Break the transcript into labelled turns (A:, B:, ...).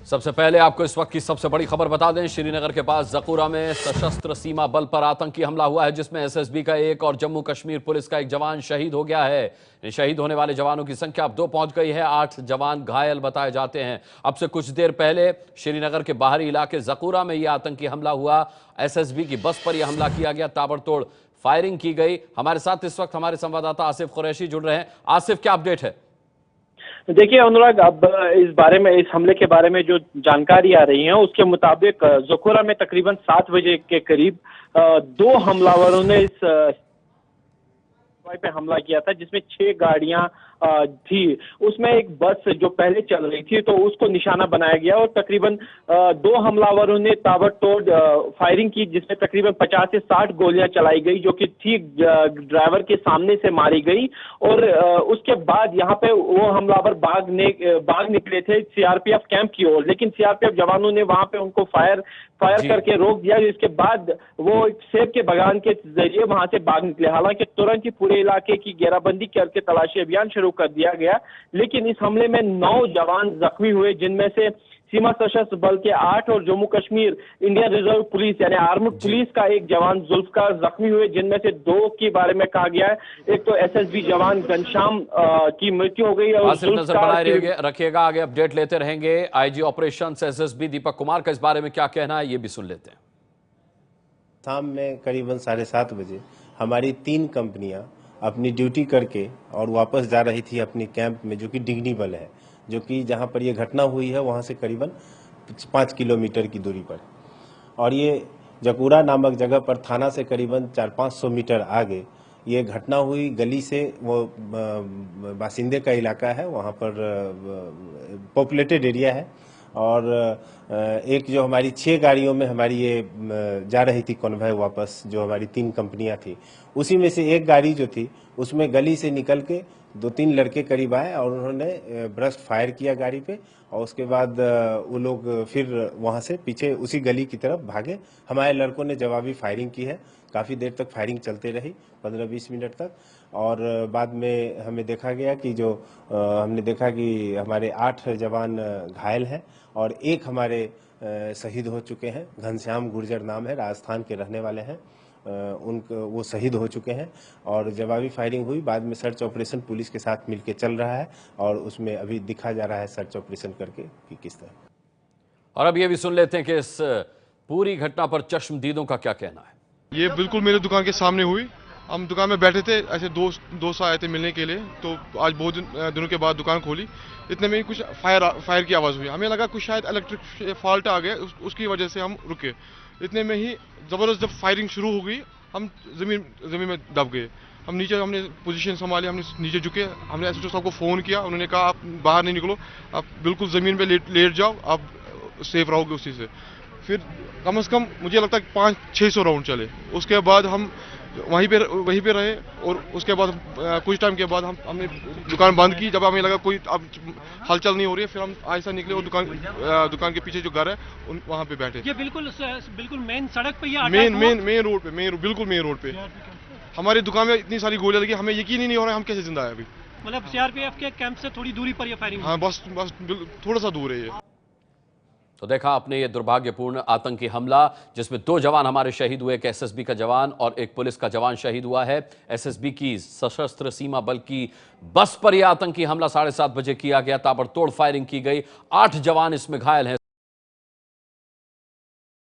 A: सबसे पहले आपको इस वक्त की सबसे बड़ी खबर बता दें, श्रीनगर के पास जकूरा में सशस्त्र सीमा बल पर आतंकी हमला हुआ है, जिसमें एसएसबी का एक और जम्मू कश्मीर पुलिस का एक जवान शहीद हो गया है। शहीद होने वाले जवानों की संख्या अब 2 पहुंच गई है। 8 जवान घायल बताए जाते हैं। अब से कुछ देर पहले श्रीनगर के बाहरी इलाके जकूरा में यह आतंकी हमला हुआ। एसएसबी की बस पर यह हमला किया गया, ताबड़तोड़ फायरिंग की गई। हमारे साथ इस वक्त हमारे संवाददाता आसिफ कुरैशी जुड़ रहे हैं। आसिफ, क्या अपडेट है?
B: देखिए अनुराग, अब इस हमले के बारे में जो जानकारी आ रही है उसके मुताबिक जकोरा में तकरीबन 7 बजे के करीब 2 हमलावरों ने इस पे हमला किया था, जिसमें 6 गाड़ियां थी। उसमें एक बस जो पहले चल रही थी तो उसको निशाना बनाया गया और तकरीबन 2 हमलावरों ने ताबड़तोड़ फायरिंग की, जिसमें तकरीबन 50 से 60 गोलियां चलाई गई, जो कि ठीक ड्राइवर के सामने से मारी गई। और उसके बाद यहाँ पे वो हमलावर भाग निकले थे सीआरपीएफ कैंप की ओर, लेकिन सीआरपीएफ जवानों ने वहां पे उनको फायर करके रोक दिया। इसके बाद वो एक सेब के बागान के जरिए वहां से भाग निकले। हालांकि तुरंत ही पूरे इलाके की घेराबंदी करके तलाशी अभियान शुरू कर दिया गया, लेकिन इस हमले में 9 जवान जख्मी हुए, जिनमें से सीमा सशस्त्र बल के 8 और Jammu Kashmir Indian reserve police यानी आर्म्ड पुलिस का एक जवान जुल्फकार जख्मी हुए, जिनमें से 2 के बारे में कहा गया है। एक तो एसएसबी जवान घनश्याम की मृत्यु हो गई है। और
A: नजर बनाए रखिएगा, आगे अपडेट लेते रहेंगे। IG operation SSB Deepak Kumar का इस बारे में क्या कहना है, ये भी सुन लेते हैं।
C: शाम में करीबन 7:30 बजे हमारी 3 कंपनियां अपनी ड्यूटी करके और वापस जा रही थी अपनी कैंप में, जो कि डिग्नीबल है, जो कि जहां पर यह घटना हुई है वहां से करीबन 5 किलोमीटर की दूरी पर। और ये जकूरा नामक जगह पर थाना से करीबन 400-500 मीटर आगे ये घटना हुई। गली से वो बासिंदे का इलाका है, वहां पर पॉपुलेटेड एरिया है। और एक जो हमारी 6 गाड़ियों में हमारी ये जा रही थी कॉन्वॉय वापस, जो हमारी 3 कंपनियां थी, उसी में से एक गाड़ी जो थी उसमें गली से निकल के 2-3 लड़के करीब आए और उन्होंने ब्रस्ट फायर किया गाड़ी पे। और उसके बाद वो लोग फिर वहां से पीछे उसी गली की तरफ भागे। हमारे लड़कों ने जवाबी फायरिंग की है। काफ़ी देर तक फायरिंग चलते रही, 15-20 मिनट तक। और बाद में हमें देखा गया कि हमने देखा कि हमारे 8 जवान घायल हैं और एक हमारे शहीद हो चुके हैं। घनश्याम गुर्जर नाम है, राजस्थान के रहने वाले हैं। वो शहीद हो चुके हैं और जवाबी फायरिंग हुई। बाद में सर्च ऑपरेशन पुलिस के साथ मिलकर चल रहा है और उसमें अभी दिखा जा रहा है सर्च ऑपरेशन करके कि किस तरह।
A: और अब ये भी सुन लेते हैं कि इस पूरी घटना पर चश्मदीदों का क्या कहना है।
D: ये बिल्कुल मेरे दुकान के सामने हुई। हम दुकान में बैठे थे, ऐसे दोस्त आए थे मिलने के लिए, तो आज बहुत दिनों के बाद दुकान खोली। इतने में कुछ फायर की आवाज़ हुई। हमें लगा कुछ शायद इलेक्ट्रिक फॉल्ट आ गया, उसकी वजह से हम रुके। इतने में ही ज़बरदस्त जब फायरिंग शुरू हो गई, हम ज़मीन में दब गए। हमने पोजीशन संभाली, हमने नीचे झुके। हमने एसएचओ साहब को फ़ोन किया, उन्होंने कहा आप बाहर नहीं निकलो, आप बिल्कुल ज़मीन पे लेट जाओ, आप सेफ रहोगे उसी से। फिर कम से कम मुझे लगता है 500-600 राउंड चले। उसके बाद हम वहीं पे रहे और उसके बाद कुछ टाइम के बाद हमने दुकान बंद की। जब हमें लगा कोई अब हलचल नहीं हो रही है, फिर हम ऐसा निकले और दुकान के पीछे जो घर है वहाँ पे बैठे।
E: ये बिल्कुल मेन सड़क पे,
D: मेन रोड पे, बिल्कुल मेन रोड पे। हमारी दुकान में इतनी सारी गोलियां लगी, हमें यकीन ही नहीं हो रहा है हम कैसे जिंदा है अभी।
E: मतलब सीआरपीएफ के कैंप से थोड़ी दूरी पर ये फायरिंग?
D: हाँ, बस थोड़ा सा दूर है ये।
A: तो देखा आपने ये दुर्भाग्यपूर्ण आतंकी हमला, जिसमें 2 जवान हमारे शहीद हुए, एक एसएसबी का जवान और एक पुलिस का जवान शहीद हुआ है। एसएसबी की सशस्त्र सीमा बल की बस पर यह आतंकी हमला 7:30 बजे किया गया, ताबड़तोड़ फायरिंग की गई। 8 जवान इसमें घायल हैं।